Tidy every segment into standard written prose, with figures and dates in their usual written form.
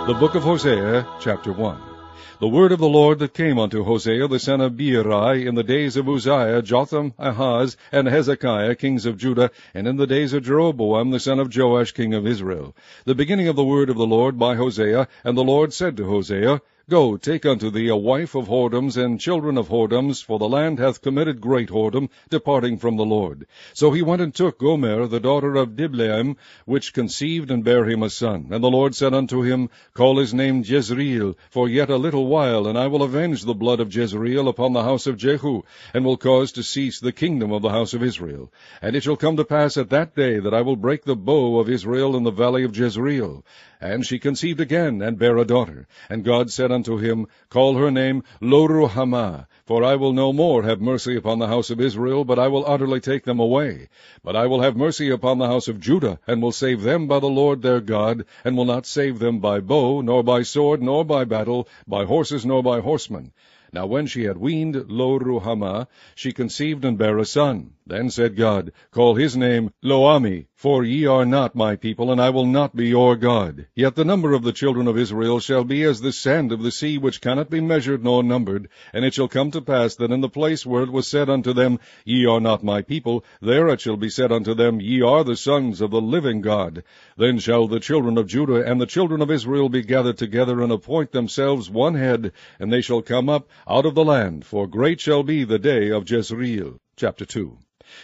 The book of Hosea, chapter 1. The word of the Lord that came unto Hosea the son of Beeri in the days of Uzziah, Jotham, Ahaz, and Hezekiah, kings of Judah, and in the days of Jeroboam the son of Joash, king of Israel. The beginning of the word of the Lord by Hosea. And the Lord said to Hosea, Go, take unto thee a wife of whoredoms and children of whoredoms, for the land hath committed great whoredom, departing from the Lord. So he went and took Gomer, the daughter of Diblaim, which conceived and bare him a son. And the Lord said unto him, Call his name Jezreel, for yet a little while, and I will avenge the blood of Jezreel upon the house of Jehu, and will cause to cease the kingdom of the house of Israel. And it shall come to pass at that day that I will break the bow of Israel in the valley of Jezreel. And she conceived again, and bare a daughter. And God said unto him, Call her name Loruhamah, for I will no more have mercy upon the house of Israel, but I will utterly take them away. But I will have mercy upon the house of Judah, and will save them by the Lord their God, and will not save them by bow, nor by sword, nor by battle, by horses, nor by horsemen. Now when she had weaned Loruhamah, she conceived and bare a son. Then said God, Call his name Loami, for ye are not my people, and I will not be your God. Yet the number of the children of Israel shall be as the sand of the sea, which cannot be measured nor numbered. And it shall come to pass that in the place where it was said unto them, Ye are not my people, there it shall be said unto them, Ye are the sons of the living God. Then shall the children of Judah and the children of Israel be gathered together, and appoint themselves one head, and they shall come up out of the land, for great shall be the day of Jezreel. Chapter 2.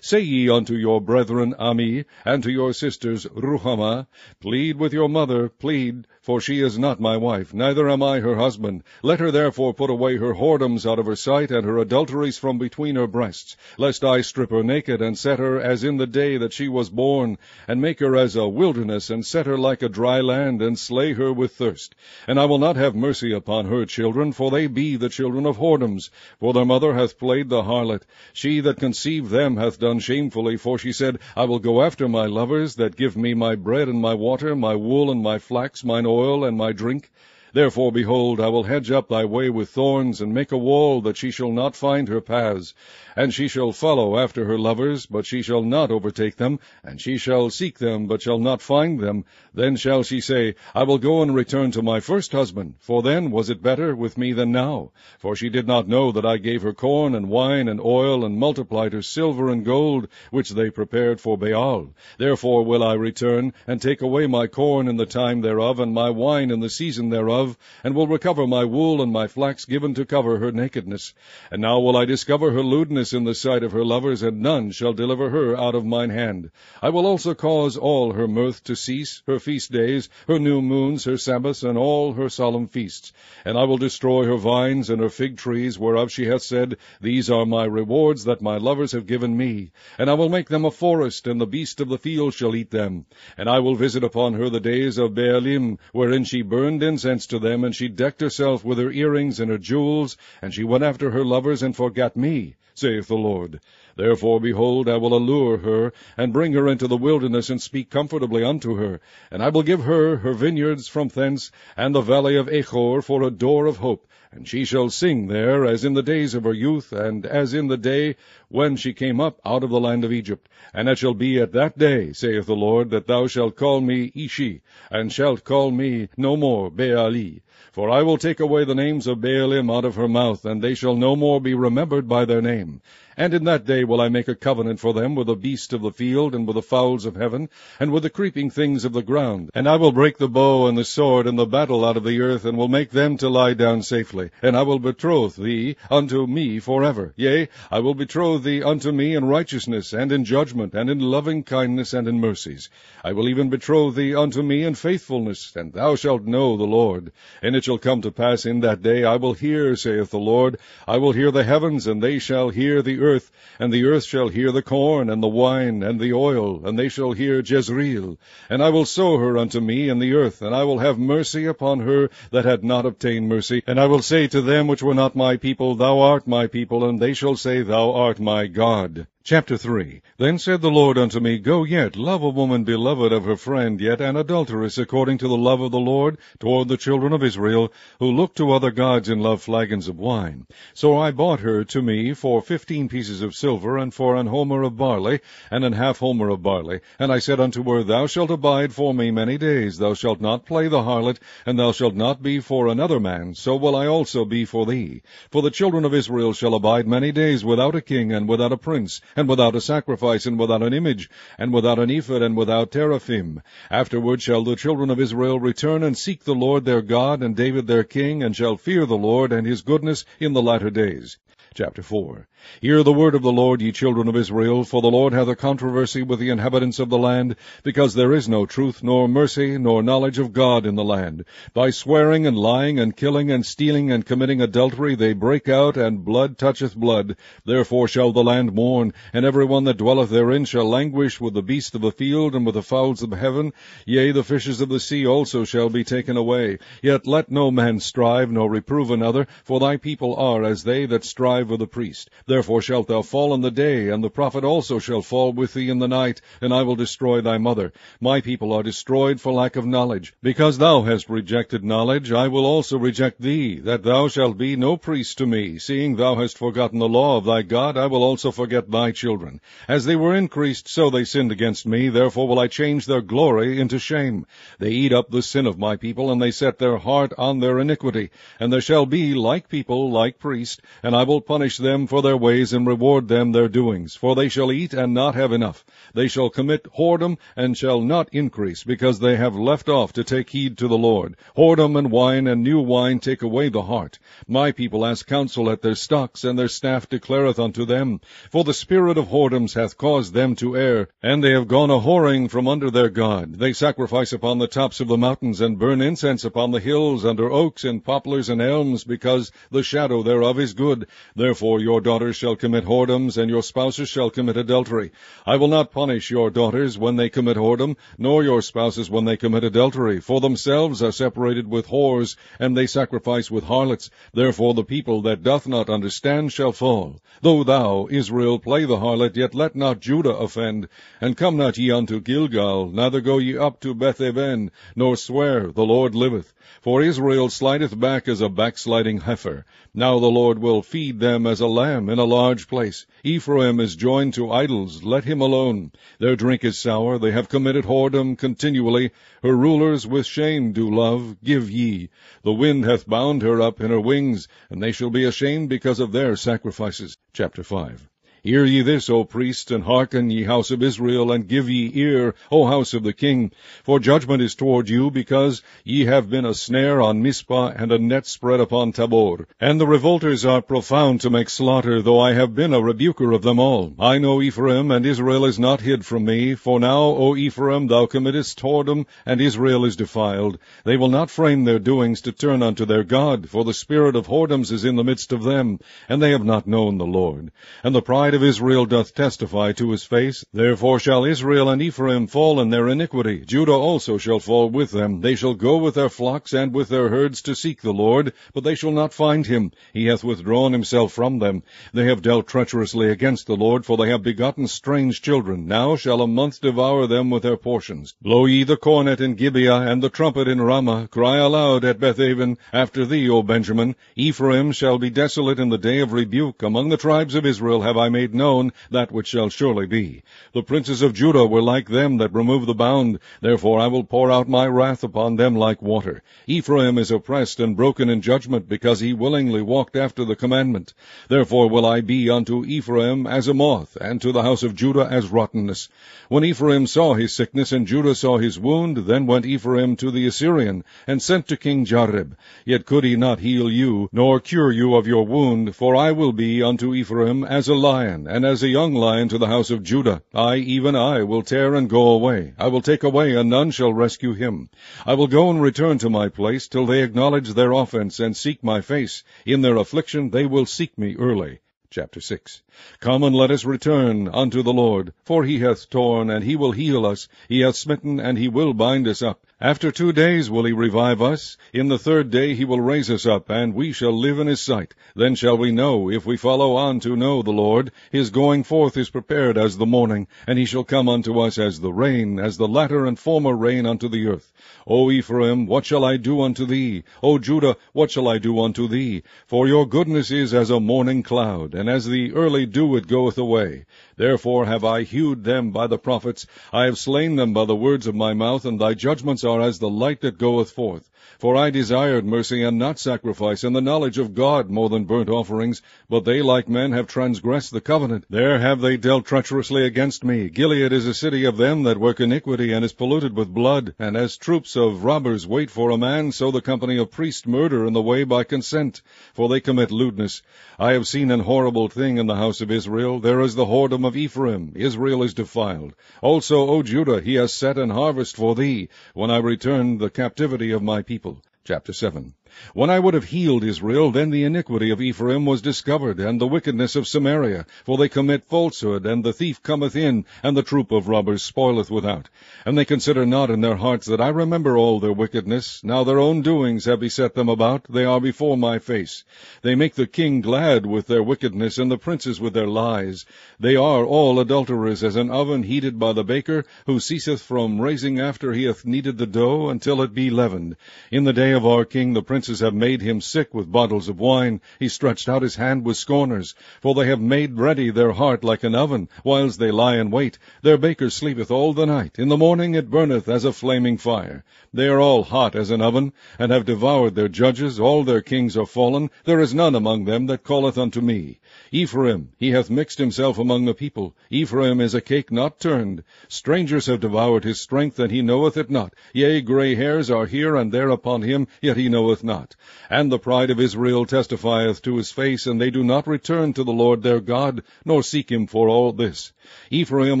Say ye unto your brethren Ami, and to your sisters Ruhamah, Plead with your mother, plead, for she is not my wife, neither am I her husband. Let her therefore put away her whoredoms out of her sight, and her adulteries from between her breasts, lest I strip her naked, and set her as in the day that she was born, and make her as a wilderness, and set her like a dry land, and slay her with thirst. And I will not have mercy upon her children, for they be the children of whoredoms, for their mother hath played the harlot. She that conceived them hath done shamefully, for she said, I will go after my lovers, that give me my bread and my water, my wool and my flax, mine oil and my drink. Therefore, behold, I will hedge up thy way with thorns, and make a wall, that she shall not find her paths. And she shall follow after her lovers, but she shall not overtake them, and she shall seek them, but shall not find them. Then shall she say, I will go and return to my first husband, for then was it better with me than now. For she did not know that I gave her corn and wine and oil, and multiplied her silver and gold, which they prepared for Baal. Therefore will I return, and take away my corn in the time thereof, and my wine in the season thereof, and will recover my wool and my flax given to cover her nakedness. And now will I discover her lewdness in the sight of her lovers, and none shall deliver her out of mine hand. I will also cause all her mirth to cease, her feast days, her new moons, her Sabbaths, and all her solemn feasts. And I will destroy her vines and her fig trees, whereof she hath said, These are my rewards that my lovers have given me. And I will make them a forest, and the beast of the field shall eat them. And I will visit upon her the days of Baalim, wherein she burned incense to them, and she decked herself with her earrings and her jewels, and she went after her lovers, and forgat me, saith the Lord. Therefore, behold, I will allure her, and bring her into the wilderness, and speak comfortably unto her. And I will give her her vineyards from thence, and the valley of Achor for a door of hope. And she shall sing there, as in the days of her youth, and as in the day when she came up out of the land of Egypt. And it shall be at that day, saith the Lord, that thou shalt call me Ishi, and shalt call me no more Baali. For I will take away the names of Baalim out of her mouth, and they shall no more be remembered by their name. And in that day will I make a covenant for them with the beast of the field, and with the fowls of heaven, and with the creeping things of the ground. And I will break the bow and the sword and the battle out of the earth, and will make them to lie down safely. And I will betroth thee unto me forever. Yea, I will betroth thee unto me in righteousness, and in judgment, and in loving kindness, and in mercies. I will even betroth thee unto me in faithfulness, and thou shalt know the Lord. And it shall come to pass in that day, I will hear, saith the Lord, I will hear the heavens, and they shall hear the earth, and the earth shall hear the corn, and the wine, and the oil, and they shall hear Jezreel. And I will sow her unto me in the earth, and I will have mercy upon her that had not obtained mercy. And I will say to them which were not my people, Thou art my people, and they shall say, Thou art my God. Chapter 3. Then said the Lord unto me, Go yet, love a woman beloved of her friend, yet an adulteress according to the love of the Lord toward the children of Israel, who look to other gods and love flagons of wine. So I bought her to me for 15 pieces of silver, and for an homer of barley, and an half homer of barley. And I said unto her, Thou shalt abide for me many days, thou shalt not play the harlot, and thou shalt not be for another man, so will I also be for thee. For the children of Israel shall abide many days without a king, and without a prince, and without a sacrifice, and without an image, and without an ephod, and without teraphim. Afterward shall the children of Israel return and seek the Lord their God, and David their king, and shall fear the Lord and his goodness in the latter days. Chapter 4. Hear the word of the Lord, ye children of Israel, for the Lord hath a controversy with the inhabitants of the land, because there is no truth, nor mercy, nor knowledge of God in the land. By swearing and lying and killing and stealing and committing adultery they break out, and blood toucheth blood. Therefore shall the land mourn, and every one that dwelleth therein shall languish with the beasts of the field and with the fowls of heaven. Yea, the fishes of the sea also shall be taken away. Yet let no man strive, nor reprove another, for thy people are as they that strive with the priest. Therefore shalt thou fall in the day, and the prophet also shall fall with thee in the night, and I will destroy thy mother. My people are destroyed for lack of knowledge. Because thou hast rejected knowledge, I will also reject thee, that thou shalt be no priest to me. Seeing thou hast forgotten the law of thy God, I will also forget thy children. As they were increased, so they sinned against me, therefore will I change their glory into shame. They eat up the sin of my people, and they set their heart on their iniquity. And there shall be like people, like priest, and I will punish them for their ways, and reward them their doings. For they shall eat and not have enough. They shall commit whoredom, and shall not increase, because they have left off to take heed to the Lord. Whoredom and wine and new wine take away the heart. My people ask counsel at their stocks, and their staff declareth unto them. For the spirit of whoredoms hath caused them to err, and they have gone a whoring from under their God. They sacrifice upon the tops of the mountains, and burn incense upon the hills, under oaks and poplars and elms, because the shadow thereof is good. Therefore your daughters shall commit whoredoms, and your spouses shall commit adultery. I will not punish your daughters when they commit whoredom, nor your spouses when they commit adultery, for themselves are separated with whores, and they sacrifice with harlots. Therefore the people that doth not understand shall fall. Though thou, Israel, play the harlot, yet let not Judah offend. And come not ye unto Gilgal, neither go ye up to Beth-aven, nor swear, the Lord liveth. For Israel slideth back as a backsliding heifer. Now the Lord will feed them as a lamb in a large place. Ephraim is joined to idols, let him alone. Their drink is sour, they have committed whoredom continually. Her rulers with shame do love, give ye. The wind hath bound her up in her wings, and they shall be ashamed because of their sacrifices. Chapter 5. Hear ye this, O priests, and hearken, ye house of Israel, and give ye ear, O house of the king. For judgment is toward you, because ye have been a snare on Mizpah, and a net spread upon Tabor. And the revolters are profound to make slaughter, though I have been a rebuker of them all. I know Ephraim, and Israel is not hid from me. For now, O Ephraim, thou committest whoredom, and Israel is defiled. They will not frame their doings to turn unto their God, for the spirit of whoredoms is in the midst of them, and they have not known the Lord. And the pride of Israel doth testify to his face. Therefore shall Israel and Ephraim fall in their iniquity. Judah also shall fall with them. They shall go with their flocks and with their herds to seek the Lord, but they shall not find him. He hath withdrawn himself from them. They have dealt treacherously against the Lord, for they have begotten strange children. Now shall a month devour them with their portions. Blow ye the cornet in Gibeah, and the trumpet in Ramah. Cry aloud at Beth-aven, after thee, O Benjamin. Ephraim shall be desolate in the day of rebuke. Among the tribes of Israel have I made known that which shall surely be. The princes of Judah were like them that remove the bound. Therefore I will pour out my wrath upon them like water. Ephraim is oppressed and broken in judgment, because he willingly walked after the commandment. Therefore will I be unto Ephraim as a moth, and to the house of Judah as rottenness. When Ephraim saw his sickness, and Judah saw his wound, then went Ephraim to the Assyrian, and sent to King Jareb. Yet could he not heal you, nor cure you of your wound, for I will be unto Ephraim as a lion, and as a young lion to the house of Judah. I, even I, will tear and go away. I will take away, and none shall rescue him. I will go and return to my place, till they acknowledge their offense, and seek my face. In their affliction they will seek me early. Chapter 6. Come and let us return unto the Lord, for he hath torn, and he will heal us. He hath smitten, and he will bind us up. After 2 days will he revive us. In the 3rd day he will raise us up, and we shall live in his sight. Then shall we know, if we follow on to know the Lord. His going forth is prepared as the morning, and he shall come unto us as the rain, as the latter and former rain unto the earth. O Ephraim, what shall I do unto thee? O Judah, what shall I do unto thee? For your goodness is as a morning cloud, and as the early dew it goeth away. Therefore have I hewed them by the prophets, I have slain them by the words of my mouth, and thy judgments are as the light that goeth forth. For I desired mercy and not sacrifice, and the knowledge of God more than burnt offerings. But they like men have transgressed the covenant. There have they dealt treacherously against me. Gilead is a city of them that work iniquity, and is polluted with blood. And as troops of robbers wait for a man, so the company of priests murder in the way by consent. For they commit lewdness. I have seen an horrible thing in the house of Israel. There is the whoredom of Ephraim. Israel is defiled. Also, O Judah, he has set an harvest for thee, when I return the captivity of my people. Chapter 7. When I would have healed Israel, then the iniquity of Ephraim was discovered, and the wickedness of Samaria. For they commit falsehood, and the thief cometh in, and the troop of robbers spoileth without. And they consider not in their hearts that I remember all their wickedness. Now their own doings have beset them about, they are before my face. They make the king glad with their wickedness, and the princes with their lies. They are all adulterers, as an oven heated by the baker, who ceaseth from raising after he hath kneaded the dough, until it be leavened. In the day of our king the princes have made him sick with bottles of wine. He stretched out his hand with scorners. For they have made ready their heart like an oven, whiles they lie in wait. Their baker sleepeth all the night. In the morning it burneth as a flaming fire. They are all hot as an oven, and have devoured their judges. All their kings are fallen. There is none among them that calleth unto me. Ephraim, he hath mixed himself among the people. Ephraim is a cake not turned. Strangers have devoured his strength, and he knoweth it not. Yea, gray hairs are here and there upon him, yet he knoweth not. And the pride of Israel testifieth to his face, and they do not return to the Lord their God, nor seek him for all this. Ephraim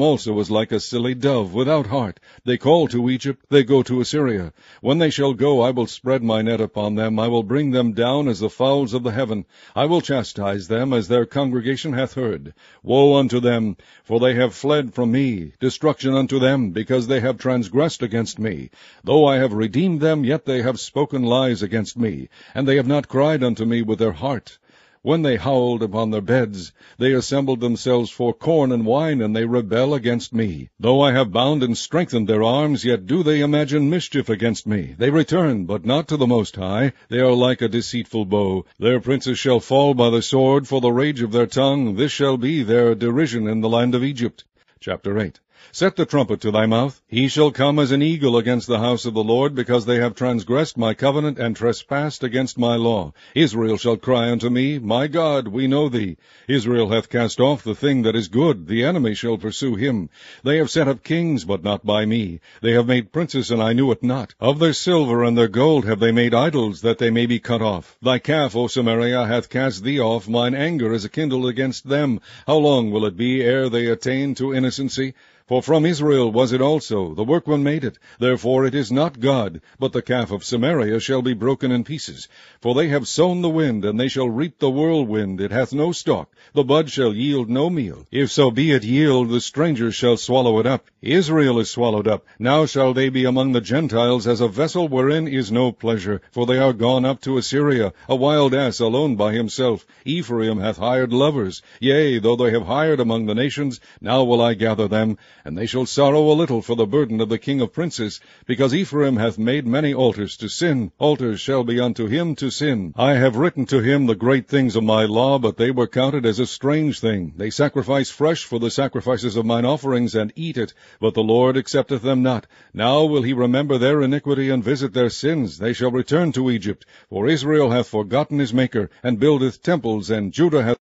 also is like a silly dove, without heart. They call to Egypt, they go to Assyria. When they shall go, I will spread my net upon them. I will bring them down as the fowls of the heaven. I will chastise them as their congregation hath heard. Woe unto them, for they have fled from me. Destruction unto them, because they have transgressed against me. Though I have redeemed them, yet they have spoken lies against me, and they have not cried unto me with their heart. When they howled upon their beds, they assembled themselves for corn and wine, and they rebel against me. Though I have bound and strengthened their arms, yet do they imagine mischief against me. They return, but not to the Most High. They are like a deceitful bow. Their princes shall fall by the sword, for the rage of their tongue. This shall be their derision in the land of Egypt. Chapter 8. Set the trumpet to thy mouth. He shall come as an eagle against the house of the Lord, because they have transgressed my covenant and trespassed against my law. Israel shall cry unto me, My God, we know thee. Israel hath cast off the thing that is good. The enemy shall pursue him. They have set up kings, but not by me. They have made princes, and I knew it not. Of their silver and their gold have they made idols, that they may be cut off. Thy calf, O Samaria, hath cast thee off. Mine anger is kindled against them. How long will it be ere they attain to innocency? For from Israel was it also, the workman made it. Therefore it is not God, but the calf of Samaria shall be broken in pieces. For they have sown the wind, and they shall reap the whirlwind. It hath no stalk. The bud shall yield no meal. If so be it yield, the strangers shall swallow it up. Israel is swallowed up. Now shall they be among the Gentiles as a vessel wherein is no pleasure. For they are gone up to Assyria, a wild ass alone by himself. Ephraim hath hired lovers. Yea, though they have hired among the nations, now will I gather them. And they shall sorrow a little for the burden of the king of princes, because Ephraim hath made many altars to sin. Altars shall be unto him to sin. I have written to him the great things of my law, but they were counted as a strange thing. They sacrifice fresh for the sacrifices of mine offerings, and eat it, but the Lord accepteth them not. Now will he remember their iniquity, and visit their sins. They shall return to Egypt. For Israel hath forgotten his Maker, and buildeth temples, and Judah hath...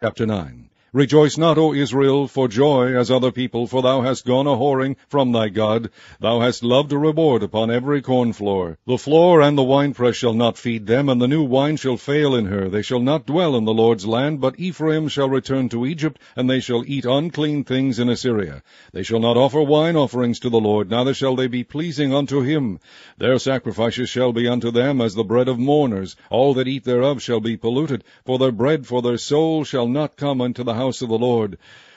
Chapter 9. Rejoice not, O Israel, for joy as other people, for thou hast gone a-whoring from thy God. Thou hast loved a reward upon every cornfloor. The floor and the winepress shall not feed them, and the new wine shall fail in her. They shall not dwell in the Lord's land, but Ephraim shall return to Egypt, and they shall eat unclean things in Assyria. They shall not offer wine offerings to the Lord, neither shall they be pleasing unto him. Their sacrifices shall be unto them as the bread of mourners. All that eat thereof shall be polluted, for their bread for their soul shall not come unto the house of the Lord.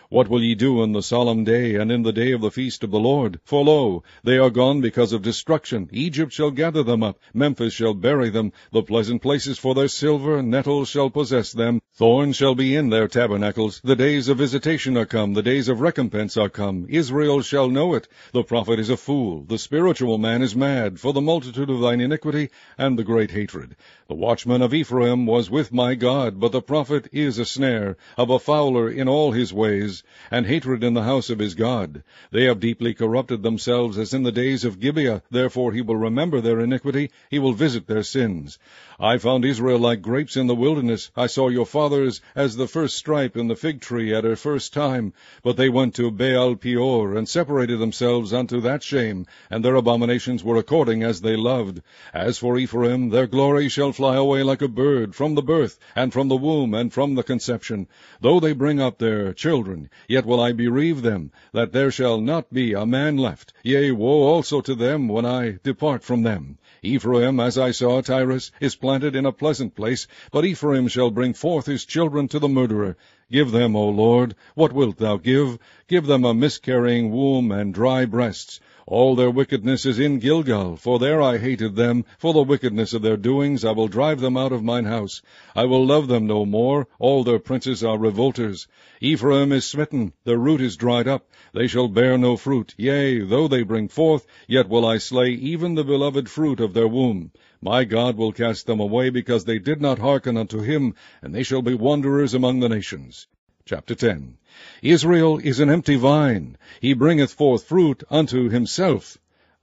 What will ye do in the solemn day, and in the day of the feast of the Lord? For lo, they are gone because of destruction. Egypt shall gather them up, Memphis shall bury them. The pleasant places for their silver, nettles shall possess them. Thorns shall be in their tabernacles. The days of visitation are come, the days of recompense are come. Israel shall know it. The prophet is a fool, the spiritual man is mad, for the multitude of thine iniquity and the great hatred. The watchman of Ephraim was with my God, but the prophet is a snare, of a fowler in all his ways, and hatred in the house of his God. They have deeply corrupted themselves as in the days of Gibeah. Therefore he will remember their iniquity, he will visit their sins. I found Israel like grapes in the wilderness. I saw your fathers as the first stripe in the fig tree at her first time. But they went to Baal Peor, and separated themselves unto that shame, and their abominations were according as they loved. As for Ephraim, their glory shall fly away like a bird, from the birth, and from the womb, and from the conception. Though they bring up their children, yet will I bereave them, that there shall not be a man left. Yea, woe also to them when I depart from them. Ephraim, as I saw Tyrus, is planted in a pleasant place, but Ephraim shall bring forth his children to the murderer. Give them, O Lord, what wilt thou give? Give them a miscarrying womb and dry breasts. All their wickedness is in Gilgal, for there I hated them. For the wickedness of their doings I will drive them out of mine house. I will love them no more. All their princes are revolters. Ephraim is smitten, their root is dried up. They shall bear no fruit. Yea, though they bring forth, yet will I slay even the beloved fruit of their womb. My God will cast them away, because they did not hearken unto him, and they shall be wanderers among the nations. Chapter 10. Israel is an empty vine. He bringeth forth fruit unto himself.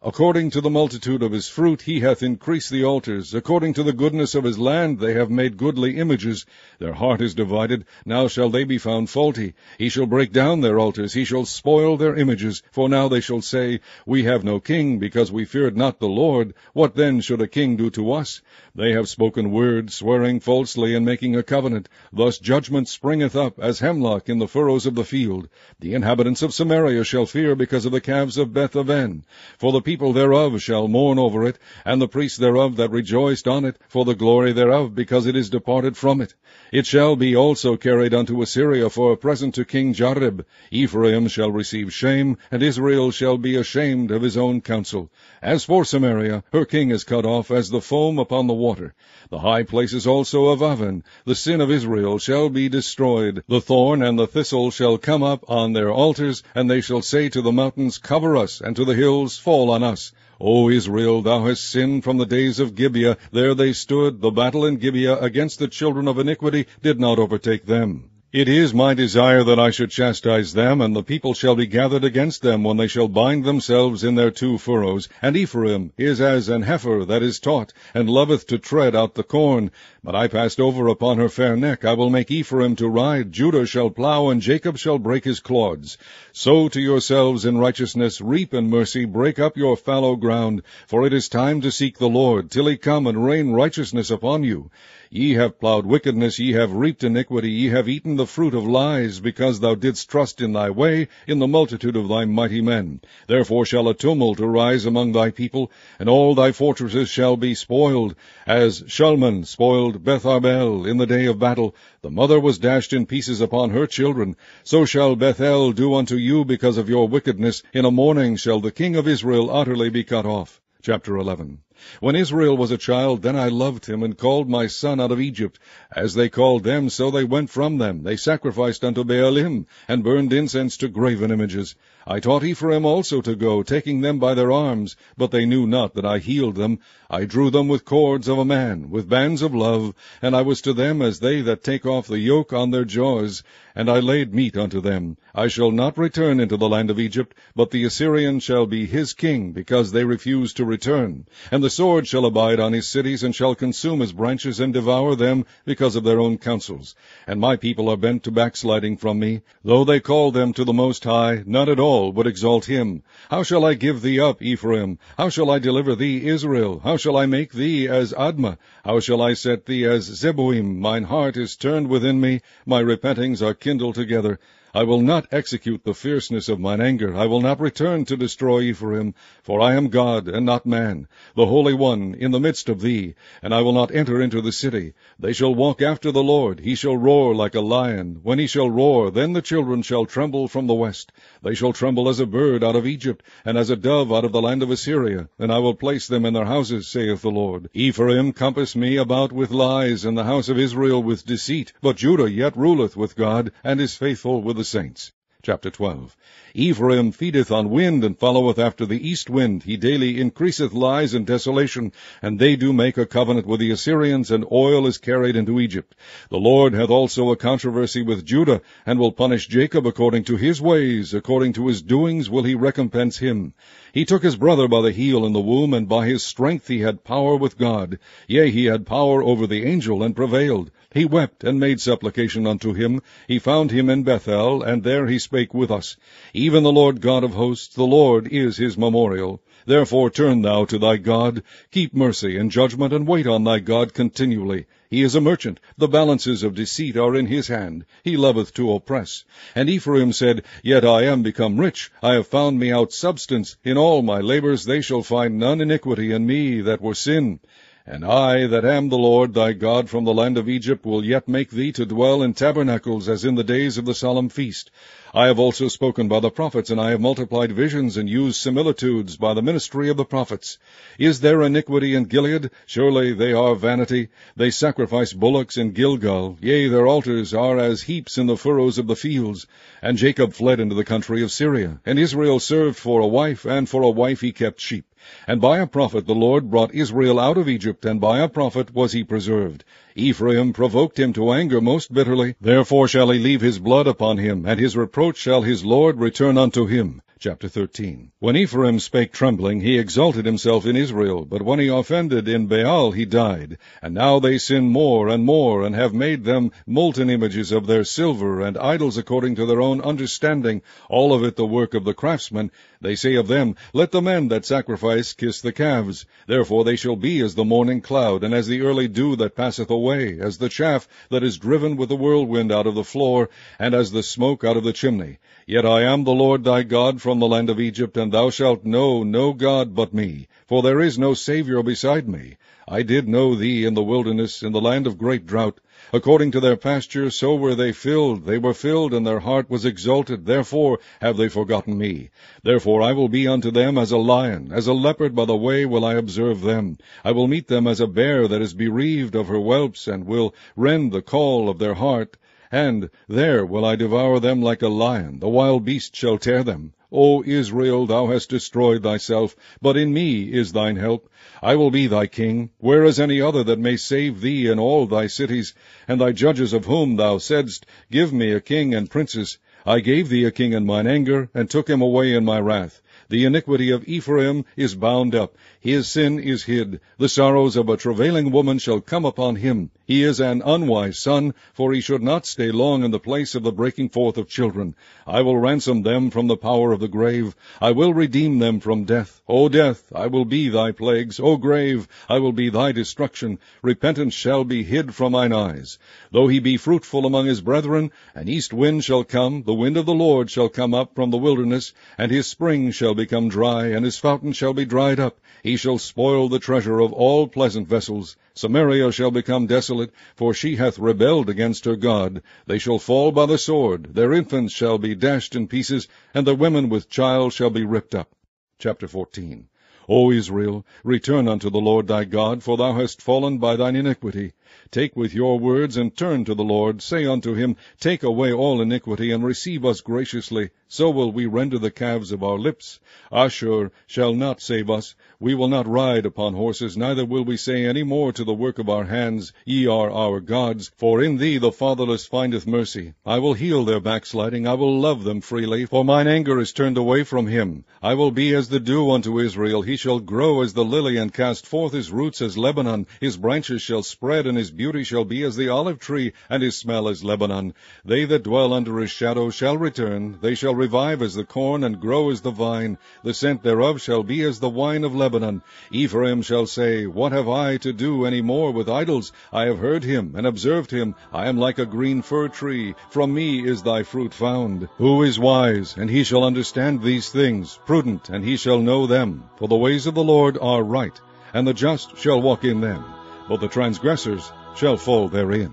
According to the multitude of his fruit he hath increased the altars. According to the goodness of his land they have made goodly images. Their heart is divided, now shall they be found faulty. He shall break down their altars, he shall spoil their images. For now they shall say, We have no king, because we feared not the Lord. What then should a king do to us? They have spoken words, swearing falsely, and making a covenant. Thus judgment springeth up, as hemlock in the furrows of the field. The inhabitants of Samaria shall fear because of the calves of Beth-aven. For the people thereof shall mourn over it, and the priests thereof that rejoiced on it, for the glory thereof, because it is departed from it. It shall be also carried unto Assyria for a present to King Jareb. Ephraim shall receive shame, and Israel shall be ashamed of his own counsel. As for Samaria, her king is cut off as the foam upon the water. The high places also of Aven, the sin of Israel, shall be destroyed. The thorn and the thistle shall come up on their altars, and they shall say to the mountains, Cover us, and to the hills, Fall on us. O Israel, thou hast sinned from the days of Gibeah. There they stood. The battle in Gibeah against the children of iniquity did not overtake them. It is my desire that I should chastise them, and the people shall be gathered against them when they shall bind themselves in their two furrows. And Ephraim is as an heifer that is taught, and loveth to tread out the corn. But I passed over upon her fair neck. I will make Ephraim to ride. Judah shall plow, and Jacob shall break his clods. Sow to yourselves in righteousness, reap in mercy, break up your fallow ground. For it is time to seek the Lord, till he come and rain righteousness upon you. Ye have plowed wickedness, ye have reaped iniquity, ye have eaten the fruit of lies, because thou didst trust in thy way, in the multitude of thy mighty men. Therefore shall a tumult arise among thy people, and all thy fortresses shall be spoiled, as Shalman spoiled Beth-arbel in the day of battle. The mother was dashed in pieces upon her children. So shall Bethel do unto you because of your wickedness. In a morning shall the king of Israel utterly be cut off. Chapter 11. When Israel was a child, then I loved him, and called my son out of Egypt. As they called them, so they went from them. They sacrificed unto Baalim, and burned incense to graven images. I taught Ephraim also to go, taking them by their arms, but they knew not that I healed them. I drew them with cords of a man, with bands of love, and I was to them as they that take off the yoke on their jaws, and I laid meat unto them. I shall not return into the land of Egypt, but the Assyrian shall be his king, because they refuse to return. And the sword shall abide on his cities, and shall consume his branches, and devour them, because of their own counsels. And my people are bent to backsliding from me. Though they call them to the Most High, none at all would exalt him. How shall I give thee up, Ephraim? How shall I deliver thee, Israel? How shall I make thee as Admah? How shall I set thee as Zeboim? Mine heart is turned within me, my repentings are kindled together. I will not execute the fierceness of mine anger. I will not return to destroy Ephraim, for I am God, and not man, the Holy One in the midst of thee, and I will not enter into the city. They shall walk after the Lord. He shall roar like a lion. When he shall roar, then the children shall tremble from the west. They shall tremble as a bird out of Egypt, and as a dove out of the land of Assyria. And I will place them in their houses, saith the Lord. Ephraim compassed me about with lies, and the house of Israel with deceit. But Judah yet ruleth with God, and is faithful with the saints. Chapter 12. Ephraim feedeth on wind, and followeth after the east wind. He daily increaseth lies and desolation, and they do make a covenant with the Assyrians, and oil is carried into Egypt. The Lord hath also a controversy with Judah, and will punish Jacob according to his ways, according to his doings will he recompense him. He took his brother by the heel in the womb, and by his strength he had power with God. Yea, he had power over the angel, and prevailed. He wept and made supplication unto him. He found him in Bethel, and there he spake with us. Even the Lord God of hosts, the Lord is his memorial. Therefore turn thou to thy God, keep mercy and judgment, and wait on thy God continually. He is a merchant, the balances of deceit are in his hand. He loveth to oppress. And Ephraim said, Yet I am become rich, I have found me out substance. In all my labors they shall find none iniquity in me that were sin. And I, that am the Lord thy God from the land of Egypt, will yet make thee to dwell in tabernacles, as in the days of the solemn feast. I have also spoken by the prophets, and I have multiplied visions, and used similitudes by the ministry of the prophets. Is there iniquity in Gilead? Surely they are vanity. They sacrifice bullocks in Gilgal. Yea, their altars are as heaps in the furrows of the fields. And Jacob fled into the country of Syria, and Israel served for a wife, and for a wife he kept sheep. And by a prophet the Lord brought Israel out of Egypt, and by a prophet was he preserved. Ephraim provoked him to anger most bitterly. Therefore shall he leave his blood upon him, and his reproach shall his Lord return unto him. Chapter 13. When Ephraim spake trembling, he exalted himself in Israel, but when he offended in Baal, he died. And now they sin more, and have made them molten images of their silver, and idols according to their own understanding, all of it the work of the craftsmen. They say of them, Let the men that sacrifice kiss the calves. Therefore they shall be as the morning cloud, and as the early dew that passeth away, as the chaff that is driven with the whirlwind out of the floor, and as the smoke out of the chimney. Yet I am the Lord thy God from the land of Egypt, and thou shalt know no God but me, for there is no Saviour beside me. I did know thee in the wilderness, in the land of great drought. According to their pasture, so were they filled, and their heart was exalted, therefore have they forgotten me. Therefore I will be unto them as a lion, as a leopard by the way will I observe them. I will meet them as a bear that is bereaved of her whelps, and will rend the caul of their heart. And there will I devour them like a lion, the wild beast shall tear them. O Israel, thou hast destroyed thyself, but in me is thine help. I will be thy king. Where is any other that may save thee in all thy cities? And thy judges of whom thou saidst, Give me a king and princes. I gave thee a king in mine anger, and took him away in my wrath. The iniquity of Ephraim is bound up, his sin is hid. The sorrows of a travailing woman shall come upon him. He is an unwise son, for he should not stay long in the place of the breaking forth of children. I will ransom them from the power of the grave. I will redeem them from death. O death, I will be thy plagues. O grave, I will be thy destruction. Repentance shall be hid from mine eyes. Though he be fruitful among his brethren, an east wind shall come, the wind of the Lord shall come up from the wilderness, and his spring shall become dry, and his fountain shall be dried up. He shall spoil the treasure of all pleasant vessels. Samaria shall become desolate, for she hath rebelled against her God. They shall fall by the sword, their infants shall be dashed in pieces, and the women with child shall be ripped up. Chapter 14. O Israel, return unto the Lord thy God, for thou hast fallen by thine iniquity. Take with your words, and turn to the Lord. Say unto him, Take away all iniquity, and receive us graciously. So will we render the calves of our lips. Ashur shall not save us. We will not ride upon horses, neither will we say any more to the work of our hands, Ye are our gods. For in thee the fatherless findeth mercy. I will heal their backsliding, I will love them freely, for mine anger is turned away from him. I will be as the dew unto Israel. He shall grow as the lily, and cast forth his roots as Lebanon. His branches shall spread and his beauty shall be as the olive tree, and his smell as Lebanon. They that dwell under his shadow shall return. They shall revive as the corn, and grow as the vine. The scent thereof shall be as the wine of Lebanon. Ephraim shall say, What have I to do any more with idols? I have heard him, and observed him. I am like a green fir tree. From me is thy fruit found. Who is wise, and he shall understand these things? Prudent, and he shall know them. For the ways of the Lord are right, and the just shall walk in them, but the transgressors shall fall therein.